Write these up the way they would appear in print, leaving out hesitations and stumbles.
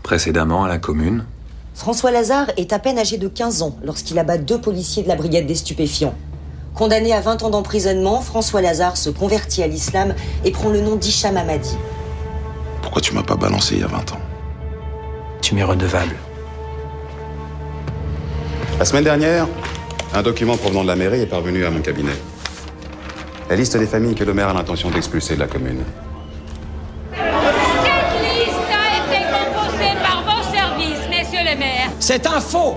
Précédemment à la commune. François Lazare est à peine âgé de 15 ans lorsqu'il abat 2 policiers de la brigade des stupéfiants. Condamné à 20 ans d'emprisonnement, François Lazare se convertit à l'islam et prend le nom d'Hicham Hamadi. Pourquoi tu m'as pas balancé il y a 20 ans? Tu m'es redevable. La semaine dernière, un document provenant de la mairie est parvenu à mon cabinet. La liste des familles que le maire a l'intention d'expulser de la commune. Cette liste a été composée par vos services, messieurs les maires. C'est un faux.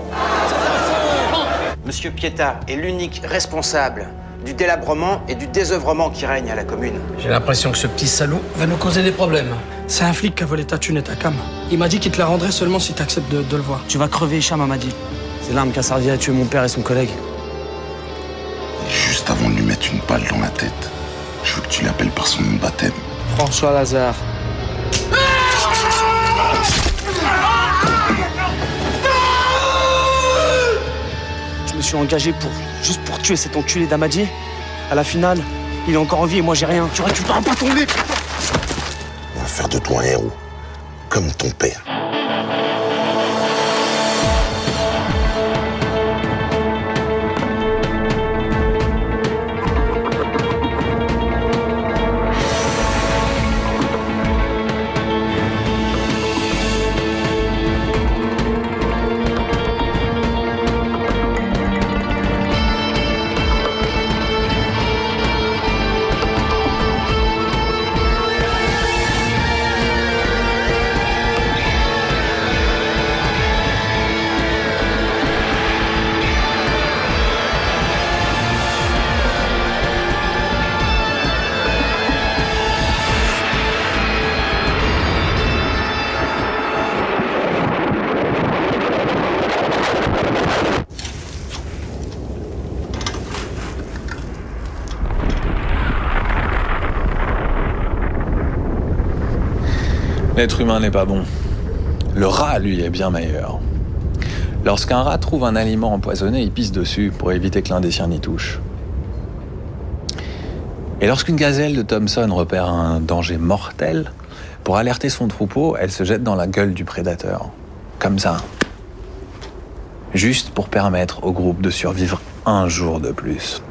Monsieur Pietà est l'unique responsable du délabrement et du désœuvrement qui règne à la commune. J'ai l'impression que ce petit salaud va nous causer des problèmes. C'est un flic qui a volé ta thune et ta cam. Il m'a dit qu'il te la rendrait seulement si t'acceptes de le voir. Tu vas crever, Hicham Hamadi. C'est l'arme qui a servi à tuer mon père et son collègue. Juste avant de lui mettre une balle dans la tête, je veux que tu l'appelles par son nom de baptême. François Lazare. Je me suis engagé juste pour tuer cet enculé d'Hamadi. À la finale, il est encore en vie et moi j'ai rien. Tu récupéreras pas ton nez. On va faire de toi un héros, comme ton père. L'être humain n'est pas bon. Le rat, lui, est bien meilleur. Lorsqu'un rat trouve un aliment empoisonné, il pisse dessus pour éviter que l'un des siens n'y touche. Et lorsqu'une gazelle de Thomson repère un danger mortel, pour alerter son troupeau, elle se jette dans la gueule du prédateur. Comme ça. Juste pour permettre au groupe de survivre un jour de plus.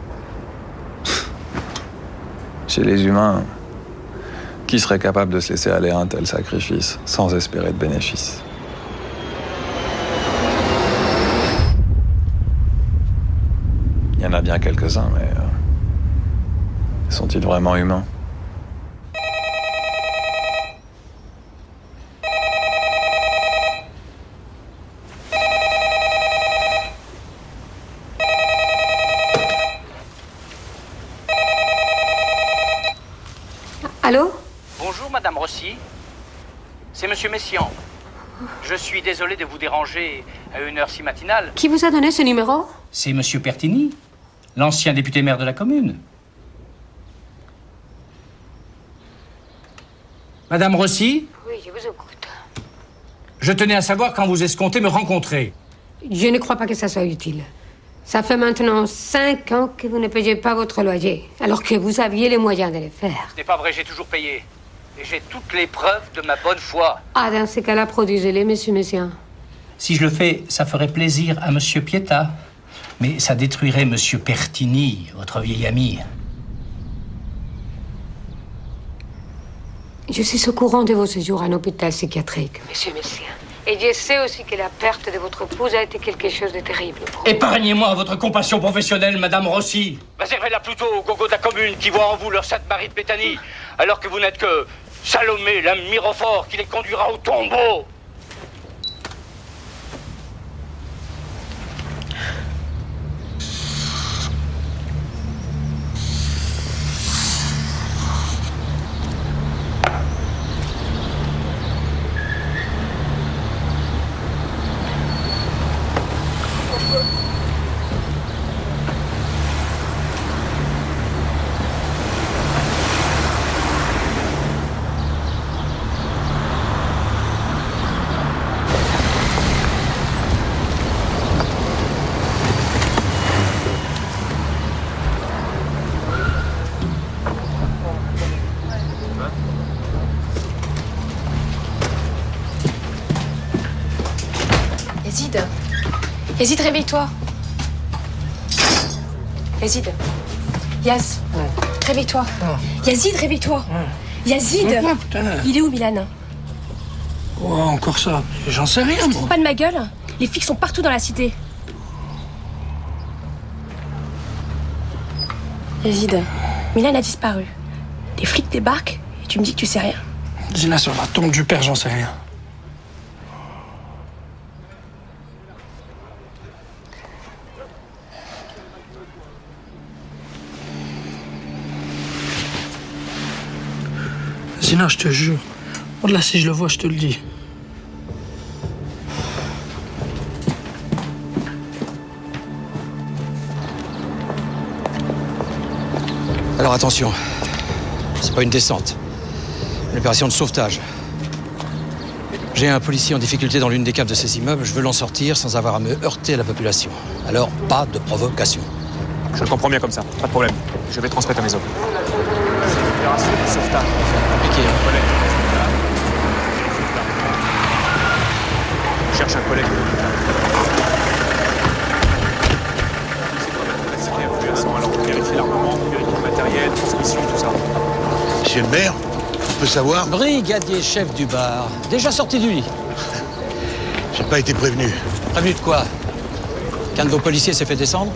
Chez les humains, qui serait capable de se laisser aller à un tel sacrifice sans espérer de bénéfice? Il y en a bien quelques-uns, mais sont-ils vraiment humains? Allô? Bonjour, Madame Rossi. C'est Monsieur Messiaen. Je suis désolé de vous déranger à une heure si matinale. Qui vous a donné ce numéro? C'est Monsieur Pertini, l'ancien député maire de la commune. Madame Rossi? Oui, je vous écoute. Je tenais à savoir quand vous escomptez me rencontrer. Je ne crois pas que ça soit utile. Ça fait maintenant 5 ans que vous ne payez pas votre loyer, alors que vous aviez les moyens de le faire. Ce n'est pas vrai, j'ai toujours payé. Et j'ai toutes les preuves de ma bonne foi. Ah, dans ces cas-là, produisez-les, monsieur Messiaen. Si je le fais, ça ferait plaisir à Monsieur Pietà. Mais ça détruirait Monsieur Pertini, votre vieil ami. Je suis au courant de vos séjours à un hôpital psychiatrique, monsieur Messiaen. Et je sais aussi que la perte de votre épouse a été quelque chose de terrible pour vous. Épargnez-moi votre compassion professionnelle, Madame Rossi. Réservez-la plutôt aux gogos de la commune qui voient en vous leur sainte Marie de Béthanie, alors que vous n'êtes que Salomé, la Mirophore, qui les conduira au tombeau. Yazid. Yazid, réveille-toi. Yazid. Yaz. Réveille-toi. Yazid, réveille-toi. Yazid. Il est où, Milan? Oh, encore ça. J'en sais rien, moi. Pas de ma gueule. Les flics sont partout dans la cité. Yazid, Milan a disparu. Les flics débarquent et tu me dis que tu sais rien. Zina, sur la tombe du père, j'en sais rien. Zina, je te jure. Là, si je le vois, je te le dis. Alors attention, c'est pas une descente. Une opération de sauvetage. J'ai un policier en difficulté dans l'une des caves de ces immeubles. Je veux l'en sortir sans avoir à me heurter à la population. Alors, pas de provocation. Je le comprends bien comme ça, pas de problème. Je vais transmettre à mes hommes. C'est une opération de sauvetage. Compliqué, hein. Je cherche un collègue. Alors, vous vérifiez l'armement, vous vérifiez le matériel, transmission, tout ça. Monsieur le maire, on peut savoir? Brigadier chef du bar, déjà sorti du lit. J'ai pas été prévenu. Prévenu de quoi? Qu'un de vos policiers s'est fait descendre?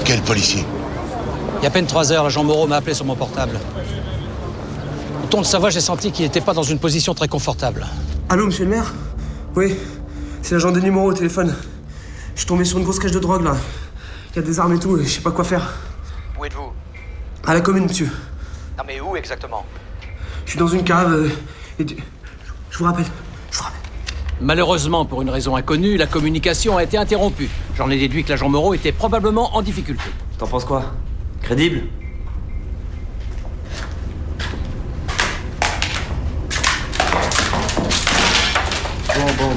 Quel policier? Il y a à peine 3 heures, l'agent Moreau m'a appelé sur mon portable. Au ton de sa voix, j'ai senti qu'il n'était pas dans une position très confortable. Allô, monsieur le maire? Oui, c'est l'agent Denis Moreau au téléphone. Je suis tombé sur une grosse cache de drogue, là. Il y a des armes et tout, et je sais pas quoi faire. Où êtes-vous? À la commune, monsieur. Non mais où exactement? Je suis dans une cave, je vous rappelle. Malheureusement, pour une raison inconnue, la communication a été interrompue. J'en ai déduit que l'agent Moreau était probablement en difficulté. T'en penses quoi? Crédible?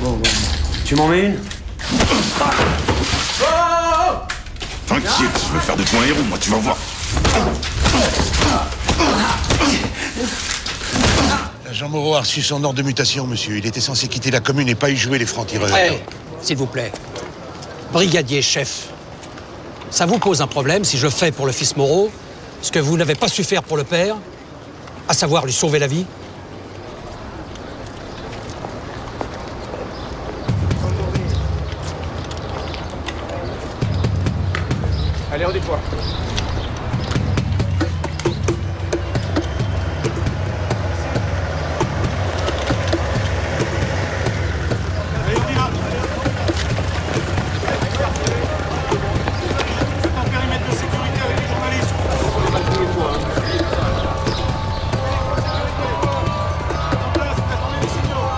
Bon. Tu m'en mets une? T'inquiète, je veux faire de toi un héros, moi, tu vas voir. L'agent Moreau a reçu son ordre de mutation, monsieur. Il était censé quitter la commune et pas y jouer les francs-tireurs. Hey, s'il vous plaît. Brigadier chef, ça vous pose un problème si je fais pour le fils Moreau ce que vous n'avez pas su faire pour le père, à savoir lui sauver la vie? Allez, redis-toi. Allez, on y va. Faites un périmètre de sécurité avec les journalistes. On est mal tous les fois. Attendez les signaux.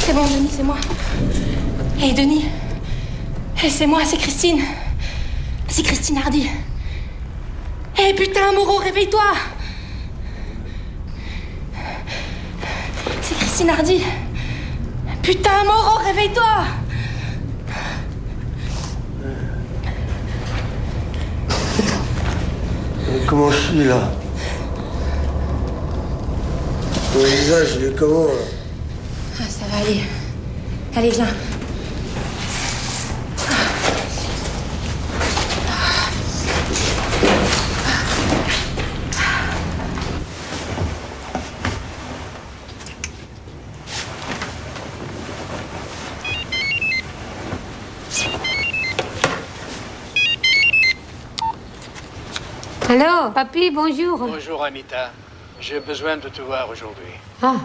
C'est bon, Denis, c'est moi. Hé, Denis. Hé, c'est moi, c'est Christine. C'est Christine Hardy. Hé, putain, Moreau, réveille-toi. C'est Christine Hardy. Putain, Moreau, réveille-toi. Comment je suis là? Mon visage, il est comment là? Ah, ça va aller. Allez, viens. Alors, papy, bonjour. Bonjour, Amita. J'ai besoin de te voir aujourd'hui. Ah,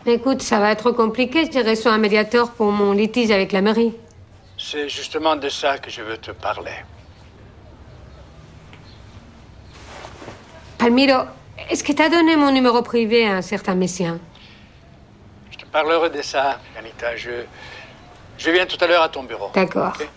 mais écoute, ça va être compliqué. J'ai reçu un médiateur pour mon litige avec la mairie. C'est justement de ça que je veux te parler. Palmiro, est-ce que t'as donné mon numéro privé à un certain Messien? Je te parlerai de ça, Anita. Je viens tout à l'heure à ton bureau. D'accord. Okay?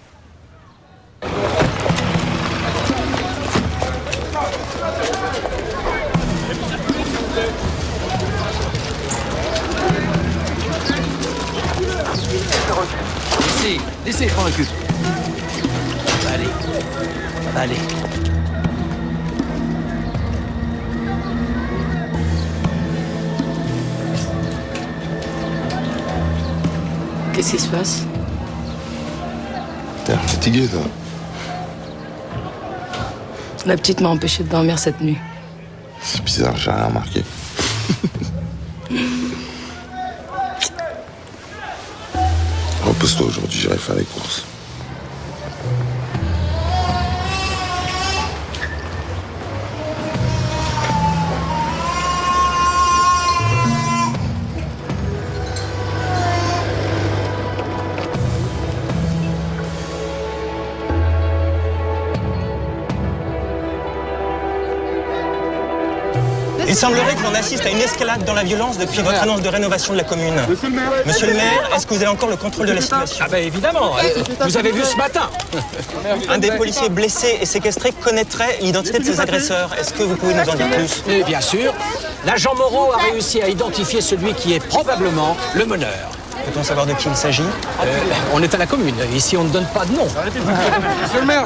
Laissez, je m'en occupe. Ça va aller. Ça va aller. Qu'est-ce qui se passe? T'es fatigué, toi. La petite m'a empêché de dormir cette nuit. C'est bizarre, j'ai rien remarqué. Repose-toi aujourd'hui, j'irai faire les courses. Il semblerait que l'on assiste à une escalade dans la violence depuis votre annonce de rénovation de la commune. Monsieur le maire, est-ce que vous avez encore le contrôle de la situation? Ah ben évidemment, vous avez vu ce matin. Un des policiers blessés et séquestrés connaîtrait l'identité de ses agresseurs. Est-ce que vous pouvez nous en dire plus? Et bien sûr, l'agent Moreau a réussi à identifier celui qui est probablement le meneur. Peut-on savoir de qui il s'agit? On est à la commune, ici on ne donne pas de nom. Monsieur le maire.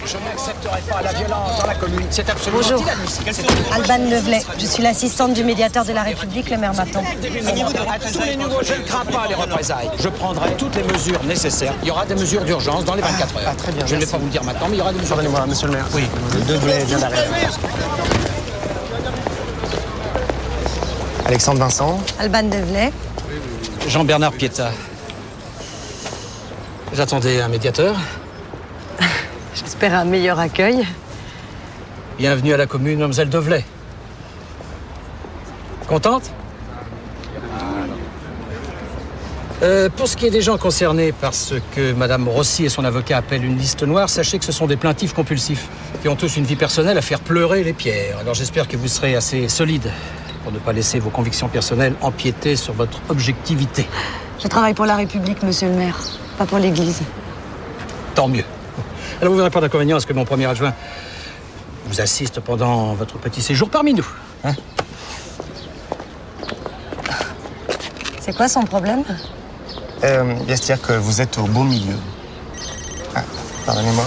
Je n'accepterai pas la violence dans la commune. C'est absolument inadmissible. Alban Levelet, je suis l'assistante du médiateur de la République, le maire Maton. Sous les nouveaux, je ne crains pas les représailles. Je prendrai toutes les mesures nécessaires. Il y aura des mesures d'urgence dans les 24 heures. très bien, je ne vais pas vous le dire maintenant, mais il y aura des mesures. Pardonnez-moi, monsieur le maire. Oui. Le Levelet vient d'arriver. Alexandre Vincent. Alban Levelet. Jean-Bernard Pietta. J'attendais un médiateur. J'espère un meilleur accueil. Bienvenue à la commune, mademoiselle Develet. Contente? Pour ce qui est des gens concernés par ce que madame Rossi et son avocat appellent une liste noire, sachez que ce sont des plaintifs compulsifs qui ont tous une vie personnelle à faire pleurer les pierres. Alors j'espère que vous serez assez solide pour ne pas laisser vos convictions personnelles empiéter sur votre objectivité. Je travaille pour la République, monsieur le maire, pas pour l'Église. Tant mieux. Alors vous verrez pas d'inconvénient à ce que mon premier adjoint vous assiste pendant votre petit séjour parmi nous. Hein? C'est quoi son problème? C'est-à-dire que vous êtes au beau milieu. Ah, pardonnez-moi.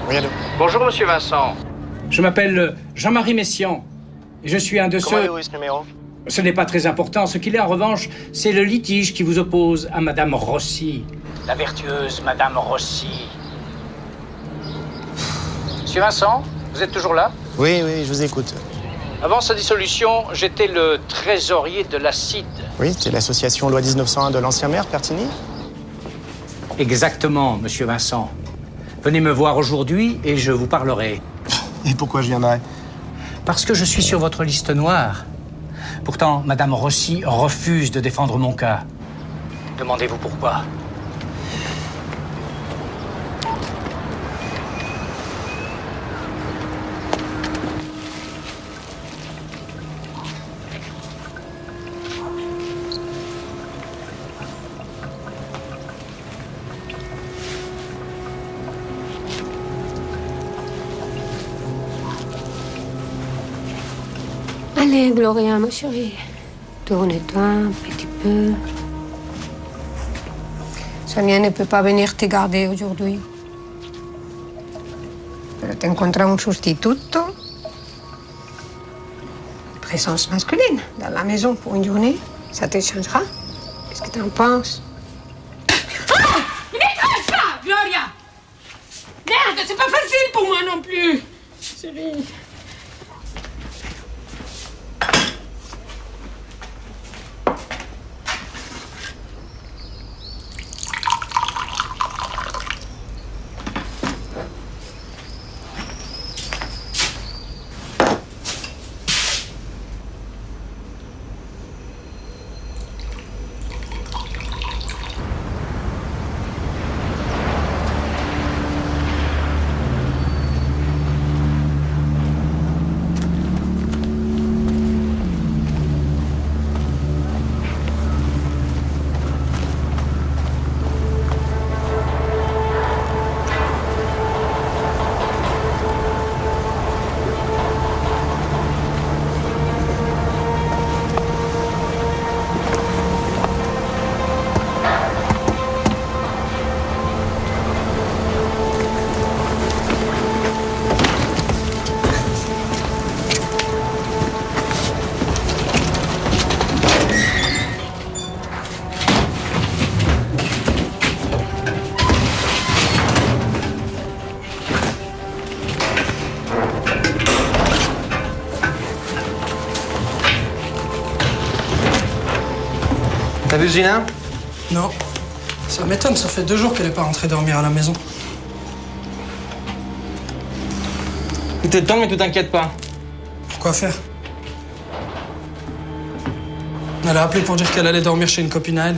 Oui, allô. Bonjour, monsieur Vincent. Je m'appelle Jean-Marie Messian. Et je suis un de Comment ceux... avez-vous eu ce numéro? Ce n'est pas très important. Ce qu'il est, en revanche, c'est le litige qui vous oppose à Madame Rossi. La vertueuse Madame Rossi. Monsieur Vincent, vous êtes toujours là? Oui, je vous écoute. Avant sa dissolution, j'étais le trésorier de la CID. Oui, c'est l'association Loi 1901 de l'ancien maire, Pertigny? Exactement, monsieur Vincent. Venez me voir aujourd'hui et je vous parlerai. Et pourquoi je viendrais? Parce que je suis sur votre liste noire. Pourtant, Madame Rossi refuse de défendre mon cas. Demandez-vous pourquoi. Allez, Gloria, ma chérie. Tourne-toi un petit peu. Sonia ne peut pas venir te garder aujourd'hui. Pero te encuentra un sustituto. Présence masculine dans la maison pour une journée. Ça te changera. Qu'est-ce que tu en penses? Ah! N'écrase pas, Gloria! Merde, c'est pas facile pour moi non plus. Chérie. vu Gina? Non. Ça m'étonne, ça fait 2 jours qu'elle n'est pas rentrée dormir à la maison. Tout est temps, mais tu t'inquiètes pas. Pourquoi faire? Elle a appelé pour dire qu'elle allait dormir chez une copine à elle.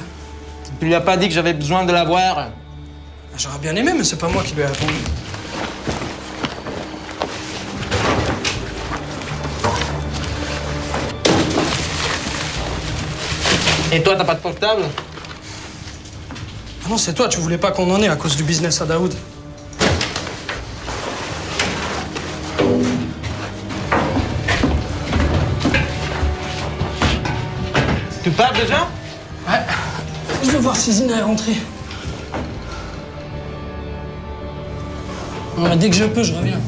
Tu lui as pas dit que j'avais besoin de la voir? J'aurais bien aimé, mais c'est pas moi qui lui ai répondu. Et toi, t'as pas de portable? Ah non, c'est toi, tu voulais pas qu'on en ait à cause du business à Daoud. Tu pars déjà? Ouais. Je vais voir si Zina est rentrée. Ouais, dès que je peux, je reviens.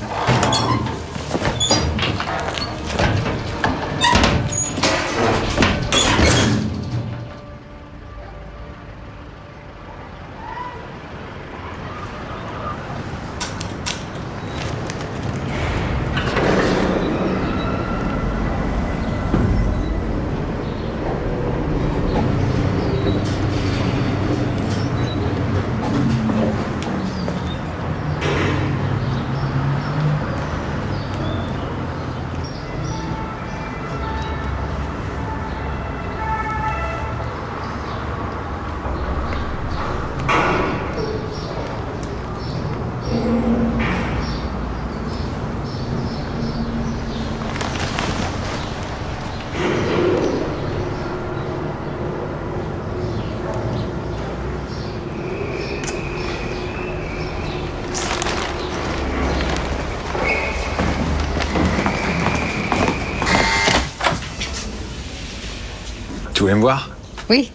Tu voulais me voir? Oui.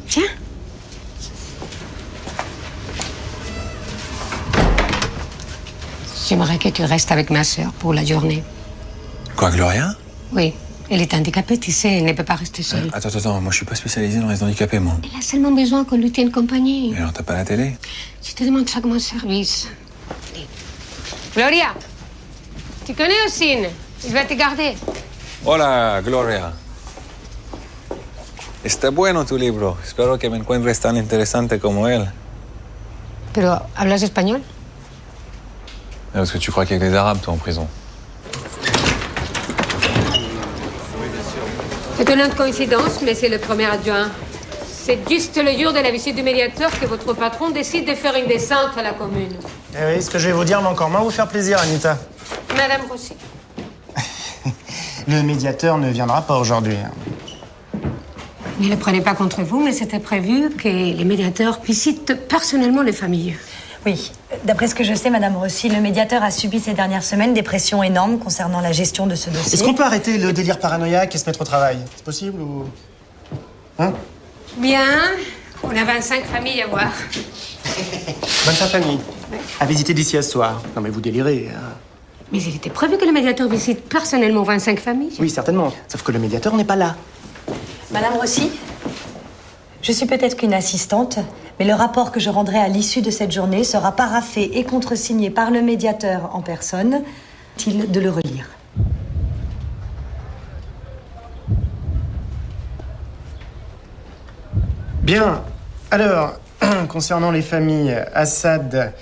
Tiens. J'aimerais que tu restes avec ma sœur pour la journée. Quoi, Gloria? Oui. Elle est handicapée, tu sais, elle ne peut pas rester seule. Attends, moi je suis pas spécialisé dans les handicapés, moi. Elle a seulement besoin qu'on lui tienne compagnie. Et alors, t'as pas la télé? Je te demande chaque mois de service. Allez. Gloria, tu connais Ossine? Il va te garder. Hola, Gloria. Está bueno tu libro. Espero que me encuentres tan interesante como él. Pero, ¿hablas español? Parce que tu crois qu'il y a que des Arabes, toi, en prison. Étonnante coïncidence, mais c'est le premier adjoint. C'est juste le jour de la visite du médiateur que votre patron décide de faire une descente à la commune. Eh oui, ce que je vais vous dire va encore moins vous faire plaisir, Anita. Madame Rossi. Le médiateur ne viendra pas aujourd'hui. Ne le prenez pas contre vous, mais c'était prévu que les médiateurs visitent personnellement les familles. Oui. D'après ce que je sais, Madame Rossi, le médiateur a subi ces dernières semaines des pressions énormes concernant la gestion de ce dossier. Est-ce qu'on peut arrêter le délire paranoïaque et se mettre au travail? C'est possible ou... Hein? Bien. On a 25 familles à voir. 25 familles. Oui. À visiter d'ici à ce soir. Non mais vous délirez. Hein. Mais il était prévu que le médiateur visite personnellement 25 familles. Oui, certainement. Sauf que le médiateur n'est pas là. Madame Rossi, je suis peut-être qu'une assistante, mais le rapport que je rendrai à l'issue de cette journée sera paraphé et contresigné par le médiateur en personne. Est-il de le relire? Bien. Alors, concernant les familles Assad,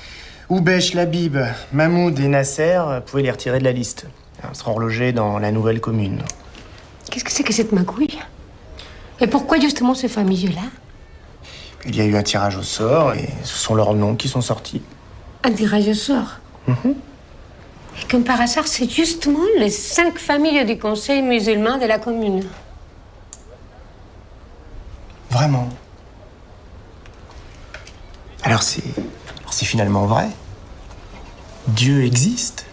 Oubesh, Labib, Mahmoud et Nasser, vous pouvez les retirer de la liste. Ils seront logés dans la nouvelle commune. Qu'est-ce que c'est que cette magouille? Et pourquoi justement ces familles-là? Il y a eu un tirage au sort et ce sont leurs noms qui sont sortis. Un tirage au sort? Et comme par hasard, c'est justement les 5 familles du conseil musulman de la commune. Vraiment? Alors c'est finalement vrai? Dieu existe?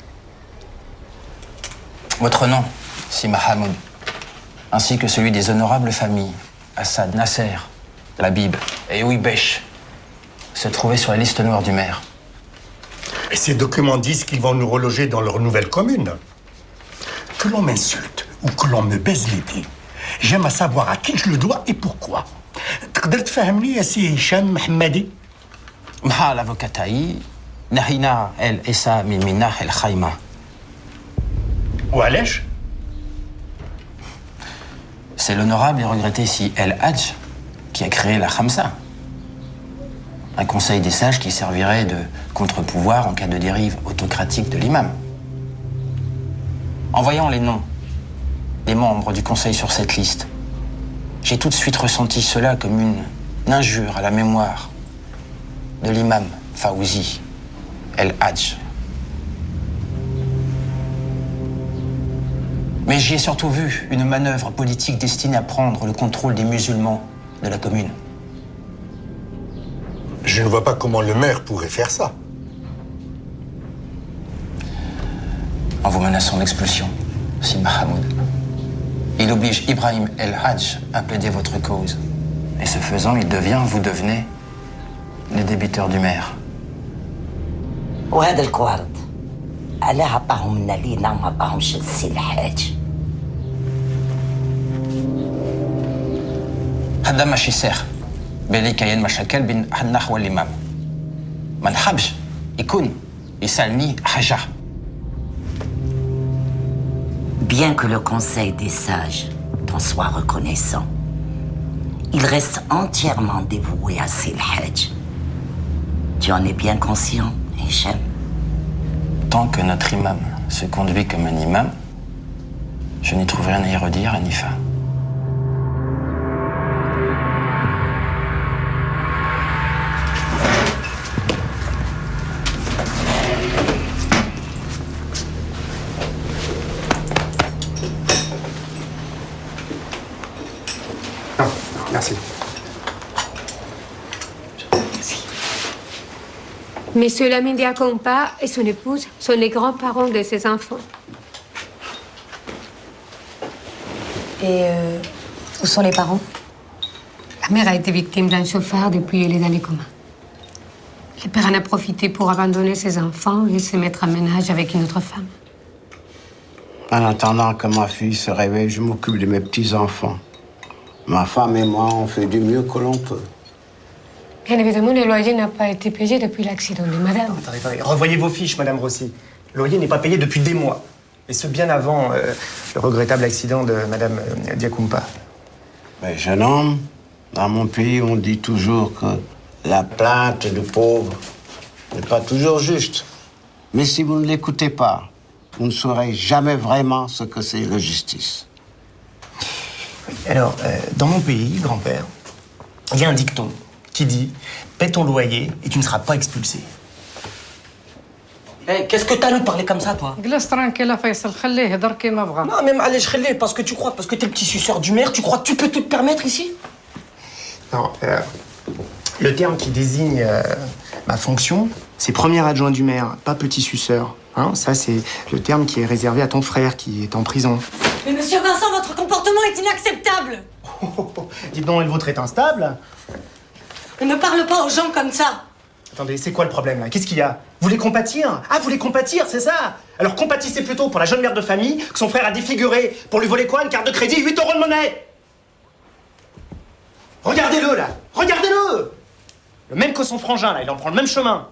Votre nom, c'est Mahamoud, ainsi que celui des honorables familles Assad, Nasser, Labib et Ouibesh se trouvaient sur la liste noire du maire. Et ces documents disent qu'ils vont nous reloger dans leur nouvelle commune. Que l'on m'insulte ou que l'on me baise les pieds, j'aime à savoir à qui je le dois et pourquoi. تقدر تفهمني يا سي هشام محمدي؟ مع الافوكا تاعي نهينا الإساءة من مناح الخيمة. وعلاش؟ C'est l'honorable et regretté si El Hadj qui a créé la Khamsa. Un conseil des sages qui servirait de contre-pouvoir en cas de dérive autocratique de l'imam. En voyant les noms des membres du conseil sur cette liste, j'ai tout de suite ressenti cela comme une injure à la mémoire de l'imam Fawzi El-Hadj. Mais j'y ai surtout vu une manœuvre politique destinée à prendre le contrôle des musulmans de la commune. Je ne vois pas comment le maire pourrait faire ça. En vous menaçant d'expulsion, si Mahamoud. Il oblige Ibrahim El-Hadj à plaider votre cause. Et ce faisant, il devient, vous devenez, les débiteurs du maire. وهذا الكوارد علاه عطاهم لنا لينا وما عطاهمش للسي الحاج. هذا ماشي سير بلي كاين مشاكل بين حناح والامام. ما نحبش يكون يسالني حاجه. Bien que le conseil des sages t'en soit reconnaissant, il reste entièrement dévoué à Sil Hadj. Tu en es bien conscient, Hicham? Tant que notre imam se conduit comme un imam, je n'y trouve rien à y redire, Hanifa. Non, merci. Monsieur Lamine Diakompa et son épouse sont les grands-parents de ses enfants. Et où sont les parents? La mère a été victime d'un chauffard depuis elle est dans les coma. Le père en a profité pour abandonner ses enfants et se mettre en ménage avec une autre femme. En attendant que ma fille se réveille, je m'occupe de mes petits-enfants. Ma femme et moi, on fait du mieux que l'on peut. Bien évidemment, le loyer n'a pas été payé depuis l'accident de madame. Attendez, revoyez vos fiches, Madame Rossi. Le loyer n'est pas payé depuis des mois. Et ce, bien avant le regrettable accident de Madame Diakoumpa. Mais jeune homme, dans mon pays, on dit toujours que la plainte du pauvre n'est pas toujours juste. Mais si vous ne l'écoutez pas, vous ne saurez jamais vraiment ce que c'est la justice. Alors, dans mon pays, grand-père, il y a un dicton qui dit « Paie ton loyer et tu ne seras pas expulsé ». Hey, qu'est-ce que t'as à nous parler comme ça, toi? جلس tranquille, Faisal, خليه يهضر كيما بغا. Non, même allez, je relève, parce que tu crois, parce que t'es le petit suceur du maire, tu crois que tu peux te le permettre ici? Non, le terme qui désigne ma fonction, c'est premier adjoint du maire, pas petit suceur. Hein, ça, c'est le terme qui est réservé à ton frère qui est en prison. Mais monsieur Vincent, votre comportement est inacceptable. Dites donc, et le vôtre est instable? On ne parle pas aux gens comme ça. Attendez, c'est quoi le problème, là? Qu'est-ce qu'il y a? Vous voulez compatir? Ah, vous voulez compatir, c'est ça? Alors compatissez plutôt pour la jeune mère de famille que son frère a défiguré pour lui voler quoi? Une carte de crédit, 8 € de monnaie. Regardez-le, là. Regardez-le. Le même que son frangin, là. Il en prend le même chemin.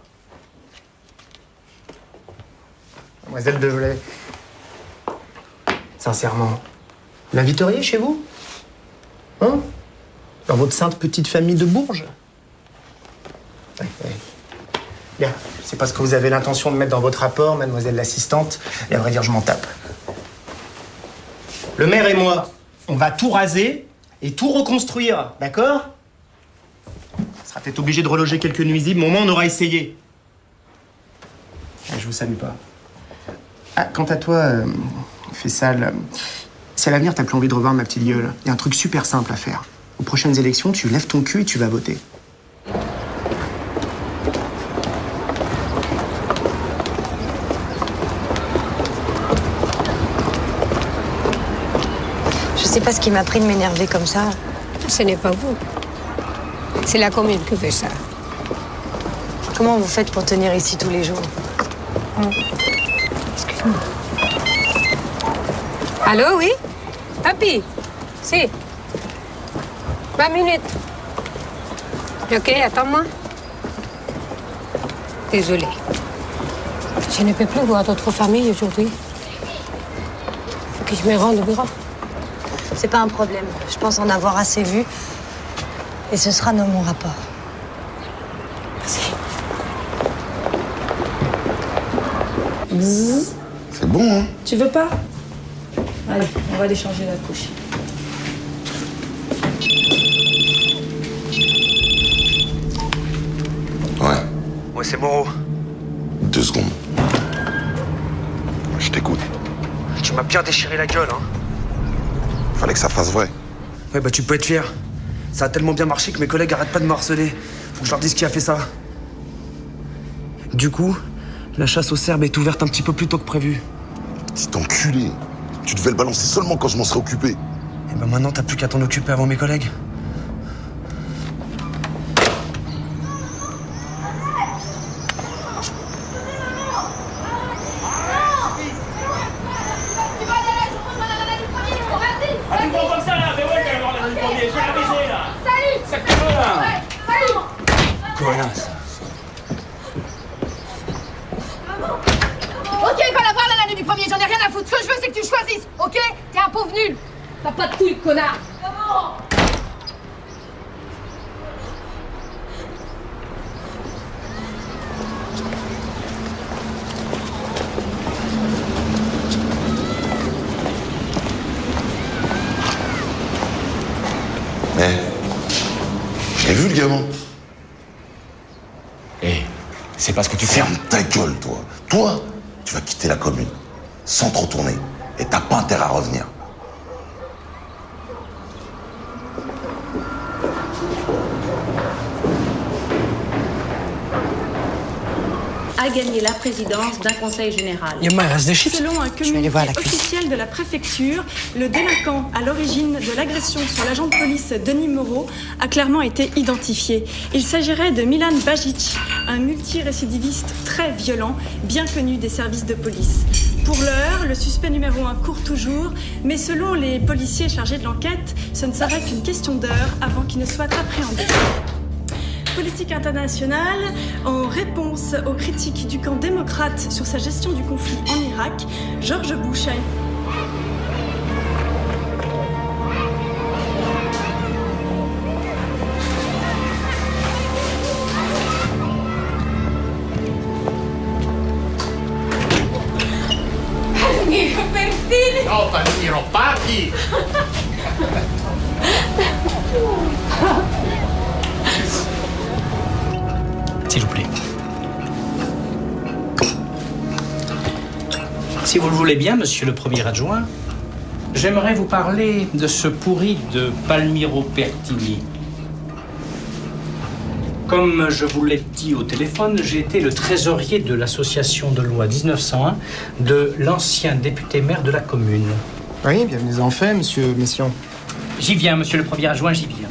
Mademoiselle Develay, sincèrement, vous l'inviteriez chez vous? Hein? Dans votre sainte petite famille de Bourges? Ouais. Bien, c'est pas ce que vous avez l'intention de mettre dans votre rapport, mademoiselle l'assistante, et à vrai dire, je m'en tape. Le maire et moi, on va tout raser et tout reconstruire, d'accord? On sera peut-être obligé de reloger quelques nuisibles, mais au moins on aura essayé. Je vous salue pas. Ah, quant à toi, Faisal, si à l'avenir t'as plus envie de revoir ma petite gueule, il y a un truc super simple à faire. Aux prochaines élections, tu lèves ton cul et tu vas voter. Je sais pas ce qui m'a pris de m'énerver comme ça. Ce n'est pas vous. C'est la commune qui fait ça. Comment vous faites pour tenir ici tous les jours? Excuse-moi. Allô, oui? Papi? Si. 20 minutes. Ok, attends-moi. Désolée. Je ne peux plus voir d'autres familles aujourd'hui. Faut que je me rende au bureau. C'est pas un problème. Je pense en avoir assez vu. Et ce sera dans mon rapport. Bzzz. C'est bon, hein? Tu veux pas? Allez, on va aller changer la couche. Ouais. Ouais, c'est Moreau. 2 secondes. Je t'écoute. Tu m'as bien déchiré la gueule, hein. Fallait que ça fasse vrai. Ouais, bah tu peux être fier. Ça a tellement bien marché que mes collègues arrêtent pas de me harceler. Faut que je leur dise qui a fait ça. Du coup, la chasse aux Serbes est ouverte un petit peu plus tôt que prévu. Petit enculé. Tu devais le balancer seulement quand je m'en serais occupé. Et bah maintenant, t'as plus qu'à t'en occuper avant mes collègues. Connasse. Ok, va la voir l'année du premier, j'en ai rien à foutre. Ce que je veux, c'est que tu choisisses, ok? T'es un pauvre nul. T'as pas de couilles, connard. Mais. Je l'ai vu, le gamin. C'est parce que tu fermes ta gueule, toi. Toi, tu vas quitter la commune sans te retourner. Et t'as pas intérêt à revenir. A gagné la présidence d'un conseil général. Selon un communiqué officiel de la préfecture, le délinquant à l'origine de l'agression sur l'agent de police Denis Moreau a clairement été identifié. Il s'agirait de Milan Bajic, un multirécidiviste très violent, bien connu des services de police. Pour l'heure, le suspect numéro 1 court toujours, mais selon les policiers chargés de l'enquête, ce ne serait qu'une question d'heure avant qu'il ne soit appréhendé. Politique internationale, en réponse aux critiques du camp démocrate sur sa gestion du conflit en Irak, George Bush a... No, Palmiro, parti! S'il vous plaît. Si vous le voulez bien, monsieur le premier adjoint, j'aimerais vous parler de ce pourri de Palmiro Pertini. Comme je vous l'ai dit au téléphone, j'ai été le trésorier de l'association de loi 1901 de l'ancien député maire de la commune. Oui, bienvenue en fait, monsieur Messiaen. J'y viens, monsieur le premier adjoint, j'y viens.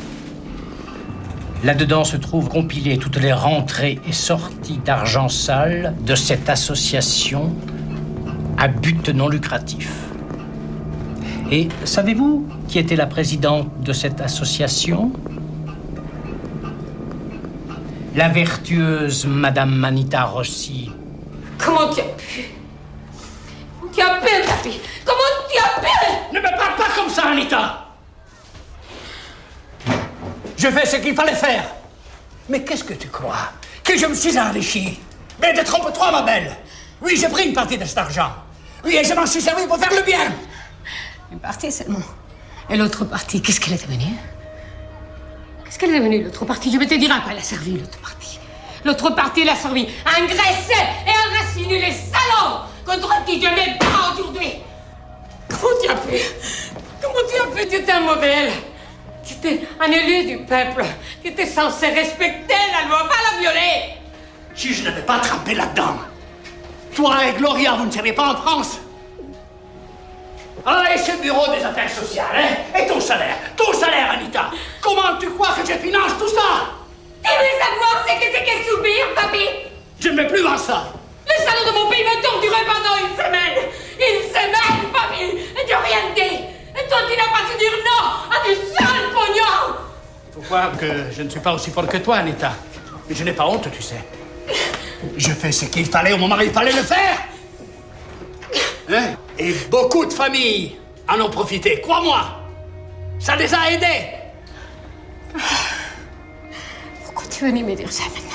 Là-dedans se trouvent compilées toutes les rentrées et sorties d'argent sale de cette association à but non lucratif. Et savez-vous qui était la présidente de cette association? La vertueuse Madame Manita Rossi. Comment tu as pu? Tu as pu, papy? Comment tu as pu? Ne me parle pas comme ça, Anita! Je fais ce qu'il fallait faire. Mais qu'est-ce que tu crois? Que je me suis enrichi? Mais détrompe-toi, ma belle. Oui, j'ai pris une partie de cet argent. Oui, et je m'en suis servi pour faire le bien. Une partie seulement. Et l'autre partie, qu'est-ce qu'elle est devenue? Qu'est-ce qu'elle est devenue, l'autre partie? Je vais te dire à quoi elle a servi, l'autre partie. L'autre partie, elle a servi à engraisser et enraciner les salauds contre qui je me bats aujourd'hui. Comment tu as pu? Comment tu as pu? Tu étais un modèle. Tu étais un élu du peuple. Tu étais censé respecter la loi, pas la violer. Si je n'avais pas trempé là-dedans, toi et Gloria, vous ne seriez pas en France. Ah, et ce bureau des affaires sociales, hein? Et ton salaire, Anita. Comment tu crois que je finance tout ça? Tu veux savoir ce que c'est que subir, papy? Je ne vais plus voir ça. Les salauds de mon pays me torturaient pendant une semaine. Une semaine, papy. Et tu n'as rien dit. Et toi, tu n'as pas su dire non à du sale pognon. Faut croire que je ne suis pas aussi fort que toi, Anita. Mais je n'ai pas honte, tu sais. Je fais ce qu'il fallait au moment où il fallait le faire. Hein? Et beaucoup de familles en ont profité, crois-moi. Ça les a aidés. es venu me dire ça maintenant?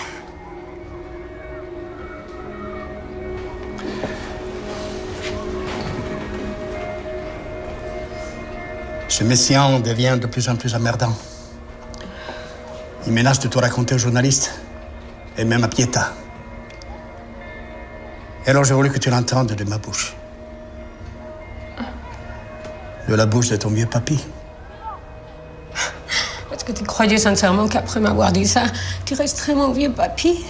Ce messian devient de plus en plus emmerdant. Il menace de tout raconter aux journalistes, et même à Pietà. Et alors j'ai voulu que tu l'entendes de ma bouche. De la bouche de ton vieux papy. Est-ce que tu croyais sincèrement qu'après m'avoir dit ça, tu resterais mon vieux papy?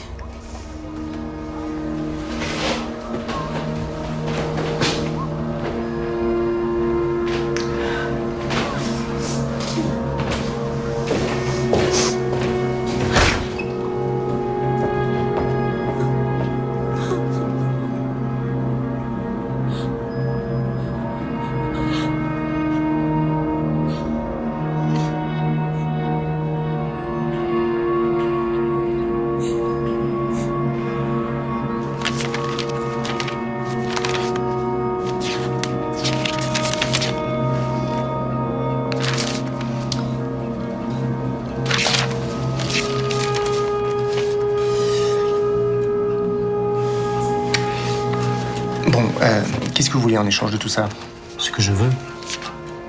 Qu'est-ce que vous voulez en échange de tout ça? Ce que je veux.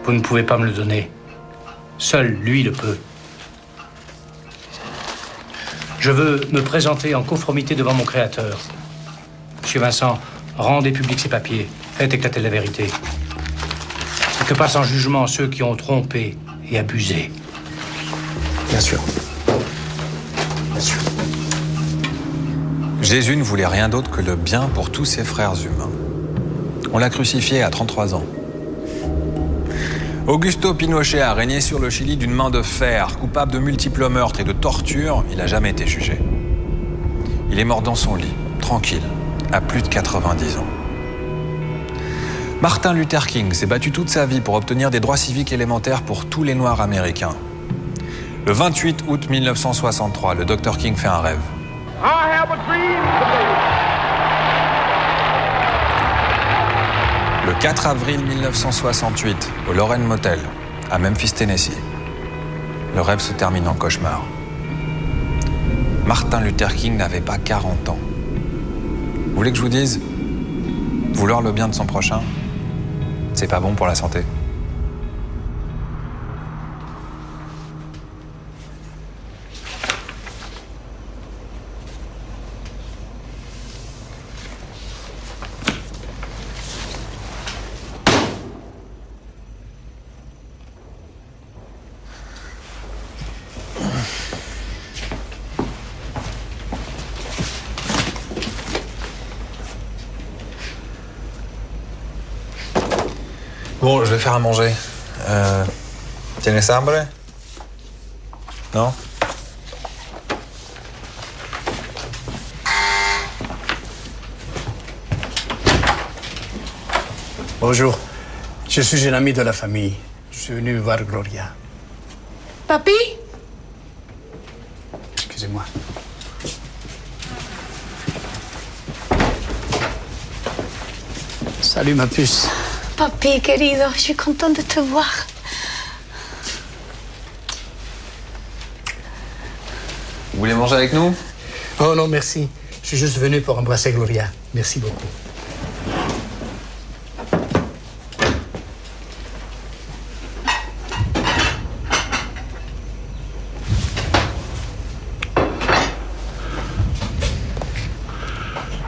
Vous ne pouvez pas me le donner. Seul lui le peut. Je veux me présenter en conformité devant mon créateur. Monsieur Vincent, rendez publics ces papiers. Faites éclater la vérité. Et que passent en jugement ceux qui ont trompé et abusé. Bien sûr. Bien sûr. Jésus ne voulait rien d'autre que le bien pour tous ses frères humains. On l'a crucifié à 33 ans. Augusto Pinochet a régné sur le Chili d'une main de fer, coupable de multiples meurtres et de tortures. Il n'a jamais été jugé. Il est mort dans son lit, tranquille, à plus de 90 ans. Martin Luther King s'est battu toute sa vie pour obtenir des droits civiques élémentaires pour tous les Noirs américains. Le 28 août 1963, le Dr King fait un rêve. I have a dream today. Le 4 avril 1968, au Lorraine Motel, à Memphis, Tennessee. Le rêve se termine en cauchemar. Martin Luther King n'avait pas 40 ans. Vous voulez que je vous dise, vouloir le bien de son prochain, c'est pas bon pour la santé. Bon, je vais faire à manger. ¿Tienes hambre? Non? Bonjour. Je suis un ami de la famille. Je suis venu voir Gloria. Papi? Excusez-moi. Salut, ma puce. Papi, querido, je suis contente de te voir. Vous voulez manger avec nous? Oh non, merci. Je suis juste venu pour embrasser Gloria. Merci beaucoup.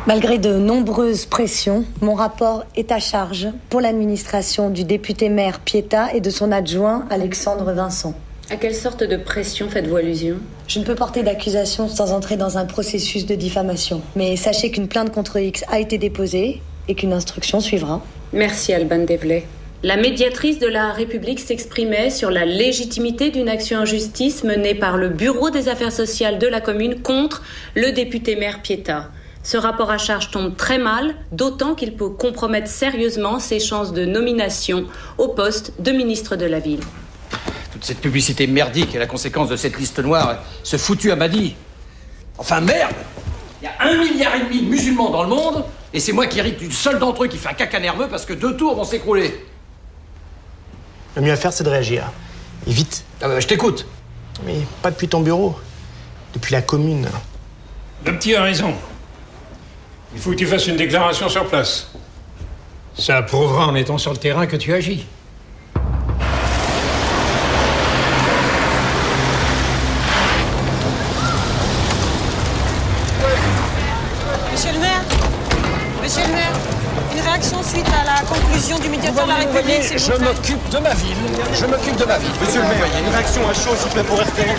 Malgré de nombreuses pressions, mon rapport est à charge pour l'administration du député-maire Pietà et de son adjoint Alexandre Vincent. À quelle sorte de pression faites-vous allusion? Je ne peux porter d'accusation sans entrer dans un processus de diffamation. Mais sachez qu'une plainte contre X a été déposée et qu'une instruction suivra. Merci, Alban Devlay. La médiatrice de la République s'exprimait sur la légitimité d'une action en justice menée par le Bureau des affaires sociales de la commune contre le député-maire Pietà. Ce rapport à charge tombe très mal, d'autant qu'il peut compromettre sérieusement ses chances de nomination au poste de ministre de la Ville. Toute cette publicité merdique est la conséquence de cette liste noire, ce foutu Amadi. Enfin merde! Il y a 1,5 milliard de musulmans dans le monde, et c'est moi qui hérite d'une seule d'entre eux qui fait un caca nerveux parce que 2 tours vont s'écrouler. Le mieux à faire, c'est de réagir. Et vite. Je t'écoute. Mais pas depuis ton bureau. Depuis la commune. Le petit a raison. Il faut que tu fasses une déclaration sur place. Ça prouvera en étant sur le terrain que tu agis. Monsieur le maire, une réaction suite à la conclusion du médiateur de la République, s'il vous plaît. Je m'occupe de ma ville. Monsieur le maire, il y a une réaction à chaud, s'il vous plaît, pour RTL.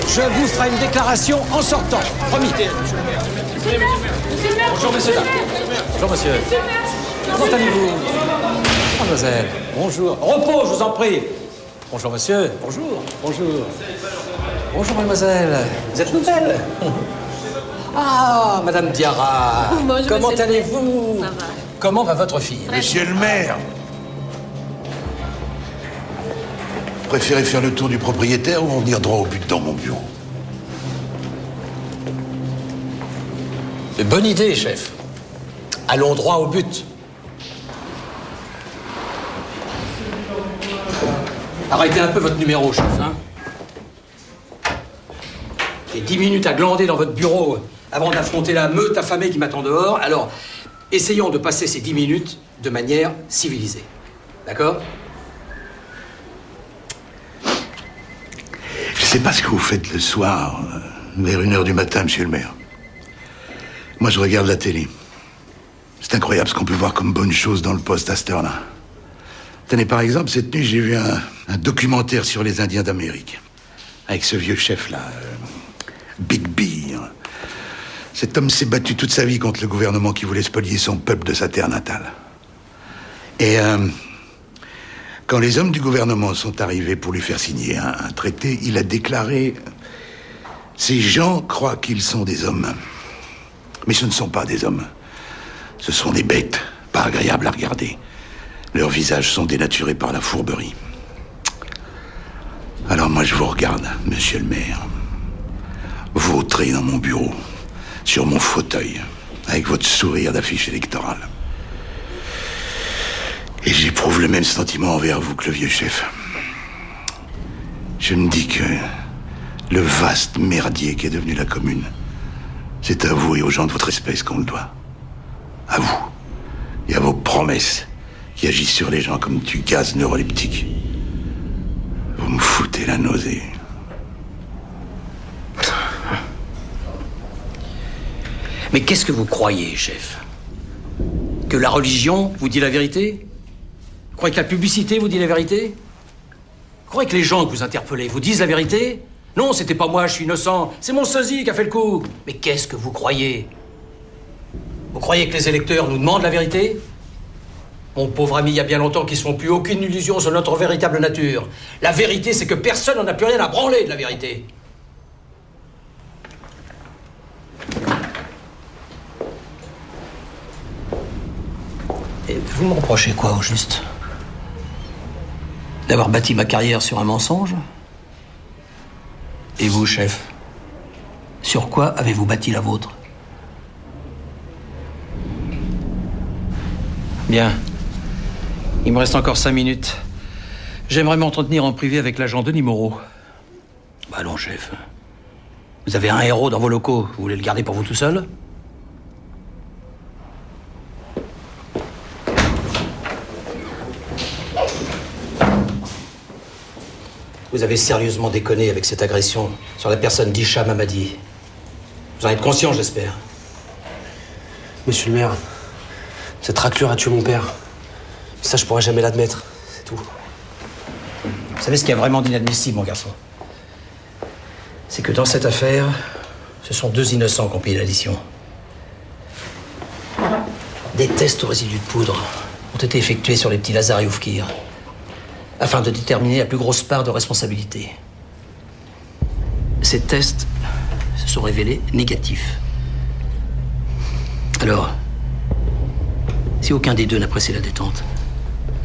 Je vous ferai une déclaration en sortant. Promis. Bonjour, monsieur. Bonjour, monsieur. Comment allez-vous? Mademoiselle, bonjour. Repos, je vous en prie. Bonjour, monsieur. Bonjour. Bonjour, mademoiselle. Vous êtes nouvelle? Ah, madame Diarra. Bonjour, comment monsieur. allez-vous? Ça va. Comment va votre fille? Monsieur le maire, préférez faire le tour du propriétaire ou en venir droit au but dans mon bureau? Bonne idée, chef. Allons droit au but. Arrêtez un peu votre numéro, chef, hein. J'ai 10 minutes à glander dans votre bureau avant d'affronter la meute affamée qui m'attend dehors. Alors, essayons de passer ces 10 minutes de manière civilisée. D'accord? Je sais pas ce que vous faites le soir, vers 1h du matin, monsieur le maire. Moi, je regarde la télé. C'est incroyable ce qu'on peut voir comme bonne chose dans le poste à cette heure-là. Tenez, par exemple, cette nuit, j'ai vu un documentaire sur les Indiens d'Amérique. Avec ce vieux chef-là, Big B. Cet homme s'est battu toute sa vie contre le gouvernement qui voulait spolier son peuple de sa terre natale. Et quand les hommes du gouvernement sont arrivés pour lui faire signer un traité, il a déclaré « Ces gens croient qu'ils sont des hommes. Mais ce ne sont pas des hommes. Ce sont des bêtes, pas agréables à regarder. Leurs visages sont dénaturés par la fourberie. » Alors moi, je vous regarde, monsieur le maire. Vautré dans mon bureau, sur mon fauteuil, avec votre sourire d'affiche électorale. Et j'éprouve le même sentiment envers vous que le vieux chef. Je me dis que le vaste merdier qu'est devenu la commune, c'est à vous et aux gens de votre espèce qu'on le doit. À vous et à vos promesses qui agissent sur les gens comme du gaz neuroleptique. Vous me foutez la nausée. Mais qu'est-ce que vous croyez, chef? Que la religion vous dit la vérité? Vous croyez que la publicité vous dit la vérité? Vous croyez que les gens que vous interpellez vous disent la vérité? Non, c'était pas moi, je suis innocent. C'est mon sosie qui a fait le coup. Mais qu'est-ce que vous croyez? Vous croyez que les électeurs nous demandent la vérité? Mon pauvre ami, il y a bien longtemps qu'ils ne se font plus aucune illusion sur notre véritable nature. La vérité, c'est que personne n'en a plus rien à branler de la vérité. Et vous me reprochez quoi, au juste? D'avoir bâti ma carrière sur un mensonge? Et vous, chef? Sur quoi avez-vous bâti la vôtre? Bien. Il me reste encore 5 minutes. J'aimerais m'entretenir en privé avec l'agent Denis Moreau. Bah non, chef. Vous avez un héros dans vos locaux. Vous voulez le garder pour vous tout seul? Vous avez sérieusement déconné avec cette agression sur la personne d'Hicham Hamadi. Vous en êtes conscient, j'espère. Monsieur le maire, cette raclure a tué mon père. Ça, je pourrais jamais l'admettre. C'est tout. Vous savez ce qu'il y a vraiment d'inadmissible, mon garçon? C'est que dans cette affaire, ce sont 2 innocents qui ont payé l'addition. Des tests aux résidus de poudre ont été effectués sur les petits Lazare et Oufkir, afin de déterminer la plus grosse part de responsabilité. Ces tests se sont révélés négatifs. Alors, si aucun des deux n'a pressé la détente,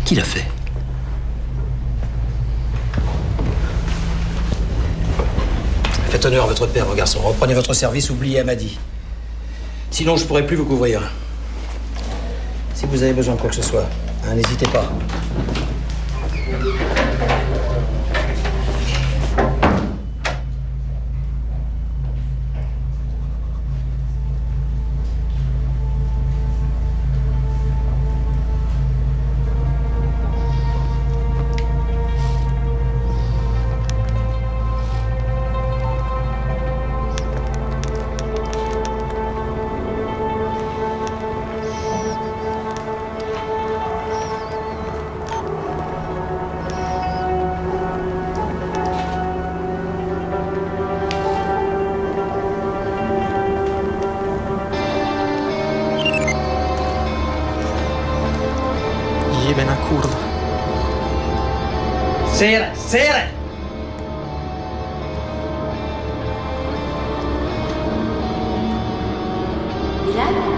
qui l'a fait? Faites honneur à votre père, mon garçon. Reprenez votre service, oubliez Hamadi. Sinon, je ne pourrai plus vous couvrir. Si vous avez besoin de quoi que ce soit, hein, n'hésitez pas. Serre, serre. Milan?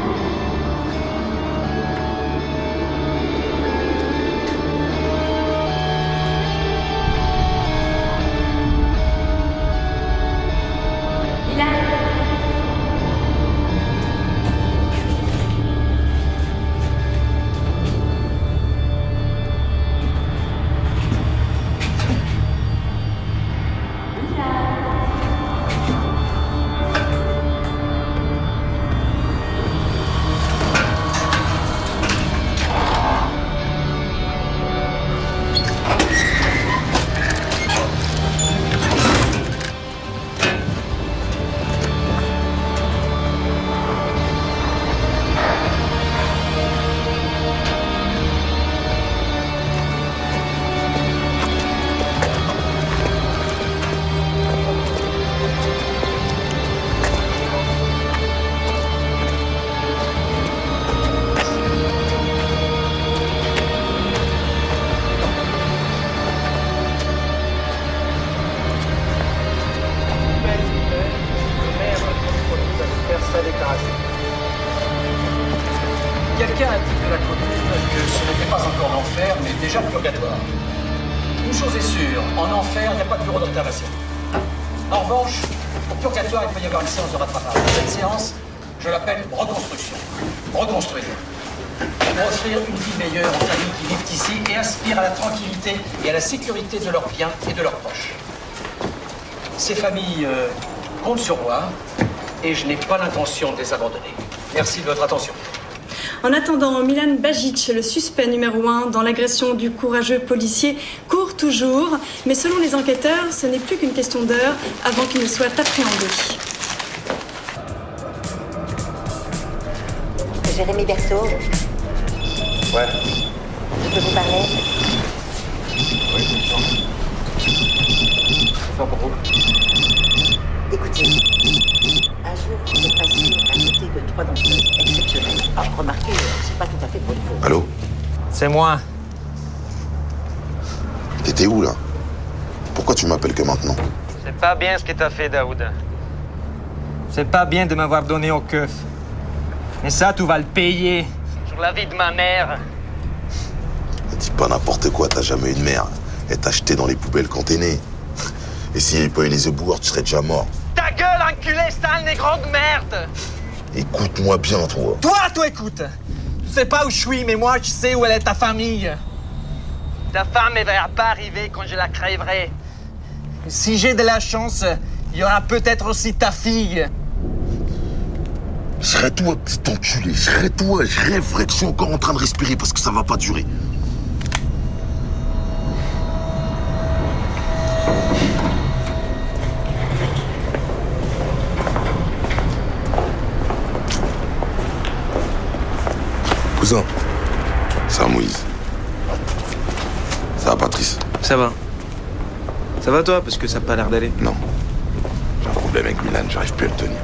Quelqu'un a dit de la commune que ce n'était pas encore l'enfer, mais déjà le purgatoire. Une chose est sûre, en enfer, il n'y a pas de bureau d'observation. En revanche, au purgatoire, il peut y avoir une séance de rattrapage. Cette séance, je l'appelle reconstruction. Reconstruire. Pour offrir une vie meilleure aux familles qui vivent ici et aspirent à la tranquillité et à la sécurité de leurs biens et de leurs proches. Ces familles comptent sur moi et je n'ai pas l'intention de les abandonner. Merci de votre attention. En attendant, Milan Bajic, le suspect numéro 1 dans l'agression du courageux policier, court toujours. Mais selon les enquêteurs, ce n'est plus qu'une question d'heure avant qu'il ne soit appréhendé. Jérémy Berthaud, Ouais. je peux vous parler? Oui, bien sûr. Faire pour vous. Écoutez, un jour, vous êtes passé à côté de 3 danseuses exceptionnelles. Ah, remarquez, c'est pas tout à fait de votre faute. Allô? C'est moi. T'étais où, là? Pourquoi tu m'appelles que maintenant? C'est pas bien ce que t'as fait, Daoud. C'est pas bien de m'avoir donné au keuf. Mais ça, tu vas le payer. Sur la vie de ma mère. Dis pas n'importe quoi, t'as jamais eu de mère. Elle t'a jeté dans les poubelles quand t'es né. Et s'il n'y avait pas eu les éboueurs, tu serais déjà mort. Ta gueule, enculé, sale négro de merde! Écoute-moi bien, toi. Toi, écoute! Tu sais pas où je suis, mais moi, je sais où elle est ta famille. Ta femme, elle va pas arriver quand je la crèverai. Si j'ai de la chance, il y aura peut-être aussi ta fille. Je serais toi, petit enculé. Je serais toi. Je rêverais que je suis encore en train de respirer parce que ça va pas durer. Cousin, ça va Moïse. Ça va Patrice. Ça va. Ça va toi, parce que ça n'a pas l'air d'aller. Non. J'ai un problème avec Milan, j'arrive plus à le tenir.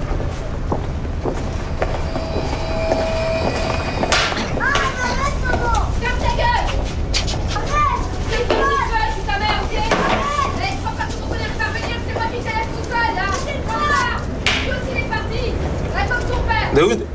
Daoud?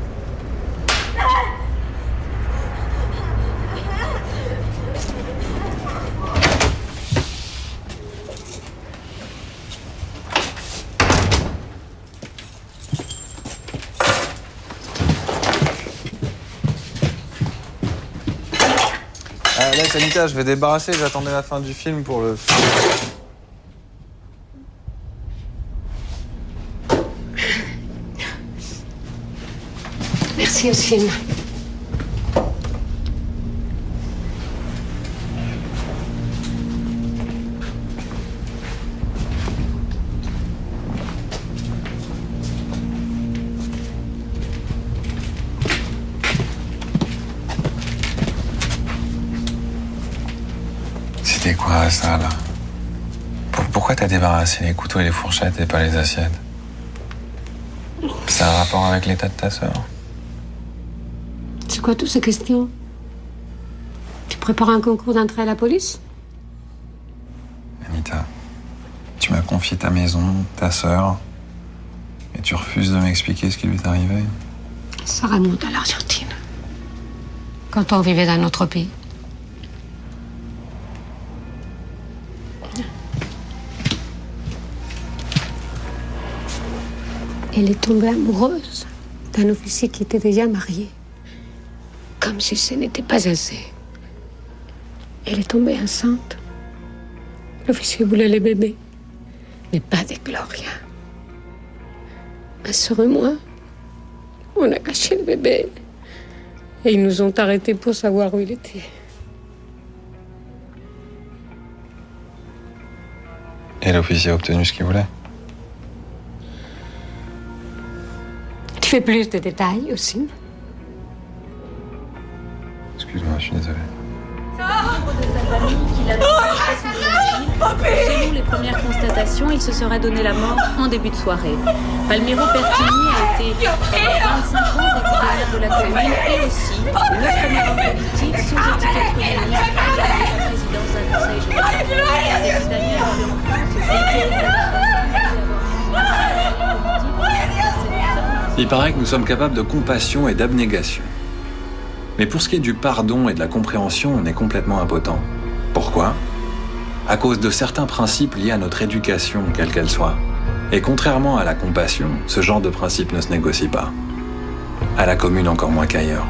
Laisse Anita, je vais débarrasser, j'attendais la fin du film pour le... Merci, Ossine. C'était quoi ça là? Pourquoi t'as débarrassé les couteaux et les fourchettes et pas les assiettes? C'est un rapport avec l'état de ta sœur? C'est quoi toutes ces questions? Tu prépares un concours d'entrée à la police? Anita. Tu m'as confié ta maison, ta sœur, et tu refuses de m'expliquer ce qui lui est arrivé. Ça remonte à l'Argentine. Quand on vivait dans notre pays. Elle est tombée amoureuse d'un officier qui était déjà marié. Comme si ce n'était pas assez. Elle est tombée enceinte. L'officier voulait les bébés, mais pas des Gloria. Ma sœur et moi, on a caché le bébé. Et ils nous ont arrêtés pour savoir où il était. Et l'officier a obtenu ce qu'il voulait? Tu fais plus de détails aussi? Excuse-moi, je suis désolé. Selon les premières constatations, il se serait donné la mort en début de soirée. Palmiro Pertini a été 25 ans député maire de la commune et aussi le premier homme politique sous étiquette communiste à la présidence d'un conseil général. C'était Daniel Il paraît que nous sommes capables de compassion et d'abnégation. Mais pour ce qui est du pardon et de la compréhension, on est complètement impotent. Pourquoi? À cause de certains principes liés à notre éducation, quelle qu'elle soit. Et contrairement à la compassion, ce genre de principe ne se négocie pas. À la commune encore moins qu'ailleurs.